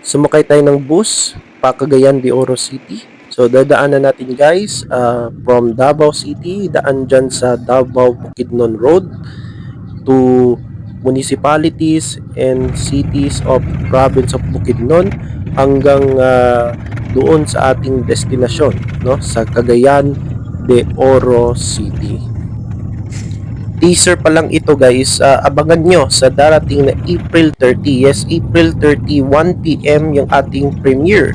Sumakay tayo ng bus pa Cagayan de Oro City. So dadaanan natin guys from Davao City, daan dyan sa Davao Bukidnon Road to municipalities and cities of province of Bukidnon hanggang doon sa ating destinasyon, no, sa Cagayan de Oro City. Teaser pa lang ito guys, abangan nyo sa darating na April 30. Yes, April 30, 1 p.m. yung ating premiere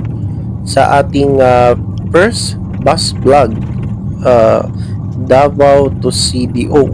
sa ating first bus vlog, Davao to CDO.